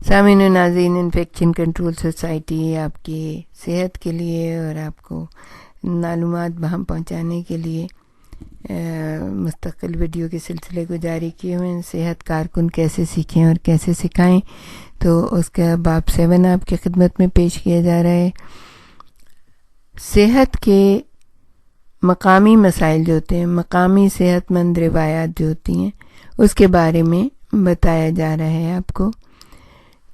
سامعین و ناظرین، انفیکشن کنٹرول سوسائٹی آپ کی صحت کے لیے اور آپ کو معلومات بہم پہنچانے کے لیے مستقل ویڈیو کے سلسلے کو جاری کیے ہوئے ہیں۔ صحت کارکن کیسے سیکھیں اور کیسے سکھائیں، تو اس کا باب 7 آپ کی خدمت میں پیش کیا جا رہا ہے۔ صحت کے مقامی مسائل جو ہوتے ہیں، مقامی صحت مند روایات جو ہوتی ہیں، اس کے بارے میں بتایا جا رہا ہے آپ کو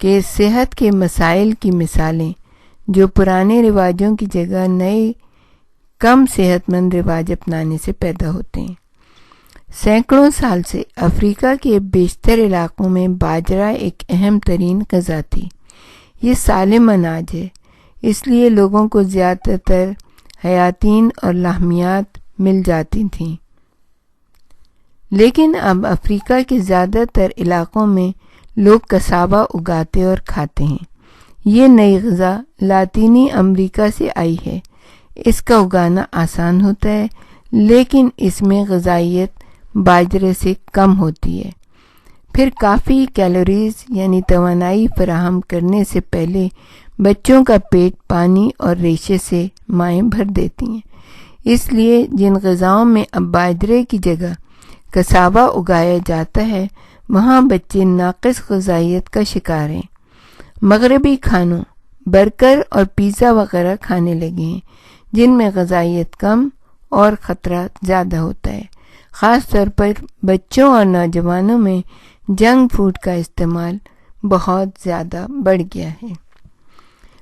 کہ صحت کے مسائل کی مثالیں جو پرانے رواجوں کی جگہ نئے کم صحت مند رواج اپنانے سے پیدا ہوتے ہیں۔ سینکڑوں سال سے افریقہ کے بیشتر علاقوں میں باجرہ ایک اہم ترین غذا تھی۔ یہ سالم اناج ہے، اس لیے لوگوں کو زیادہ تر حیاتین اور لاحمیات مل جاتی تھیں۔ لیکن اب افریقہ کے زیادہ تر علاقوں میں لوگ کسابہ اگاتے اور کھاتے ہیں۔ یہ نئی غذا لاطینی امریکہ سے آئی ہے۔ اس کا اگانا آسان ہوتا ہے، لیکن اس میں غذائیت باجرے سے کم ہوتی ہے۔ پھر کافی کیلوریز یعنی توانائی فراہم کرنے سے پہلے بچوں کا پیٹ پانی اور ریشے سے مائیں بھر دیتی ہیں۔ اس لیے جن غذاؤں میں اب باجرے کی جگہ کسابہ اگایا جاتا ہے، وہاں بچے ناقص غذائیت کا شکار ہیں۔ مغربی کھانوں برگر اور پیزا وغیرہ کھانے لگے ہیں، جن میں غذائیت کم اور خطرہ زیادہ ہوتا ہے۔ خاص طور پر بچوں اور نوجوانوں میں جنک فوڈ کا استعمال بہت زیادہ بڑھ گیا ہے۔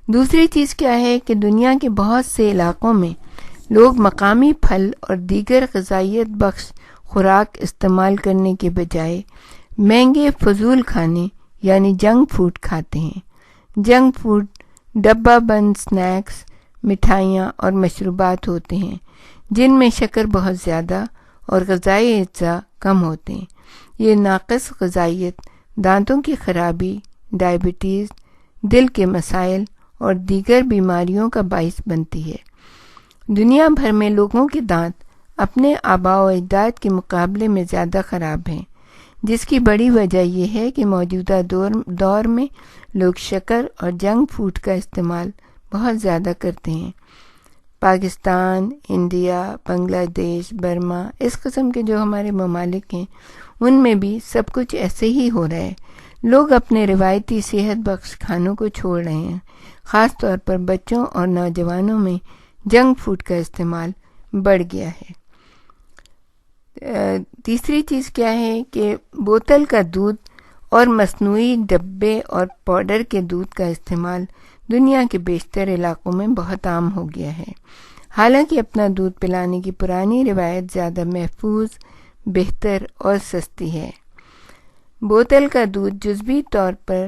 دوسری چیز کیا ہے کہ دنیا کے بہت سے علاقوں میں لوگ مقامی پھل اور دیگر غذائیت بخش خوراک استعمال کرنے کے بجائے مہنگے فضول کھانے یعنی جنک فوڈ کھاتے ہیں۔ جنک فوڈ ڈبہ بند سنیکس، مٹھائیاں اور مشروبات ہوتے ہیں جن میں شکر بہت زیادہ اور غذائی اجزاء کم ہوتے ہیں۔ یہ ناقص غذائیت دانتوں کی خرابی، ڈائبٹیز، دل کے مسائل اور دیگر بیماریوں کا باعث بنتی ہے۔ دنیا بھر میں لوگوں کے دانت اپنے آباء و اجداد کے مقابلے میں زیادہ خراب ہیں، جس کی بڑی وجہ یہ ہے کہ موجودہ دور میں لوگ شکر اور جنک فوڈ کا استعمال بہت زیادہ کرتے ہیں۔ پاکستان، انڈیا، بنگلہ دیش، برما، اس قسم کے جو ہمارے ممالک ہیں، ان میں بھی سب کچھ ایسے ہی ہو رہا ہے۔ لوگ اپنے روایتی صحت بخش کھانوں کو چھوڑ رہے ہیں۔ خاص طور پر بچوں اور نوجوانوں میں جنک فوڈ کا استعمال بڑھ گیا ہے۔ تیسری چیز کیا ہے کہ بوتل کا دودھ اور مصنوعی ڈبے اور پاؤڈر کے دودھ کا استعمال دنیا کے بیشتر علاقوں میں بہت عام ہو گیا ہے۔ حالانکہ اپنا دودھ پلانے کی پرانی روایت زیادہ محفوظ، بہتر اور سستی ہے۔ بوتل کا دودھ جزوی طور پر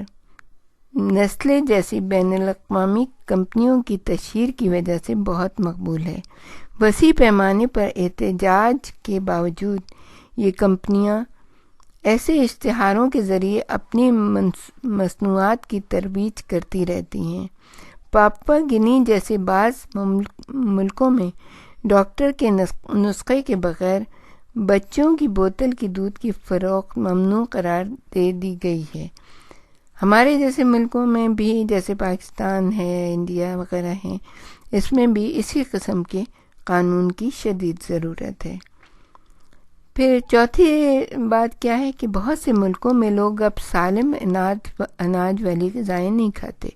نیسلے جیسی بین الاقوامی کمپنیوں کی تشہیر کی وجہ سے بہت مقبول ہے۔ وسیع پیمانے پر احتجاج کے باوجود یہ کمپنیاں ایسے اشتہاروں کے ذریعے اپنی مصنوعات کی ترویج کرتی رہتی ہیں۔ پاپوا گینی جیسے بعض ملکوں میں ڈاکٹر کے نسخے کے بغیر بچوں کی بوتل کی دودھ کی فروخت ممنوع قرار دے دی گئی ہے۔ ہمارے جیسے ملکوں میں بھی، جیسے پاکستان ہے، انڈیا وغیرہ ہیں، اس میں بھی اسی قسم کے قانون کی شدید ضرورت ہے۔ پھر چوتھی بات کیا ہے کہ بہت سے ملکوں میں لوگ اب سالم اناج والی غذائیں نہیں کھاتے،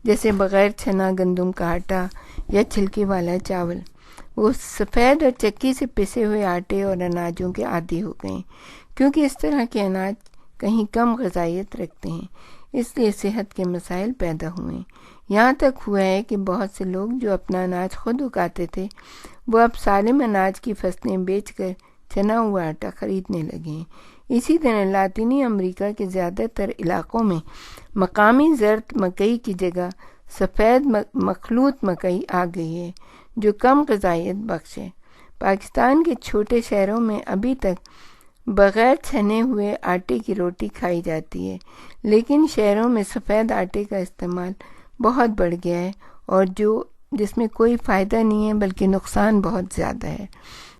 جیسے بغیر چنا گندم کا آٹا یا چھلکے والا چاول۔ وہ سفید اور چکی سے پسے ہوئے آٹے اور اناجوں کے عادی ہو گئے، کیونکہ اس طرح کے اناج کہیں کم غذائیت رکھتے ہیں، اس لیے صحت کے مسائل پیدا ہوئے۔ یہاں تک ہوا ہے کہ بہت سے لوگ جو اپنا اناج خود اگاتے تھے، وہ اب سالم اناج کی فصلیں بیچ کر چنا ہوا آٹا خریدنے لگے ہیں۔ اسی طرح لاطینی امریکہ کے زیادہ تر علاقوں میں مقامی زرد مکئی کی جگہ سفید مخلوط مکئی آ گئی ہے، جو کم غذائیت بخش ہے۔ پاکستان کے چھوٹے شہروں میں ابھی تک بغیر چھنے ہوئے آٹے کی روٹی کھائی جاتی ہے، لیکن شہروں میں سفید آٹے کا استعمال بہت بڑھ گیا ہے، اور جس میں کوئی فائدہ نہیں ہے بلکہ نقصان بہت زیادہ ہے۔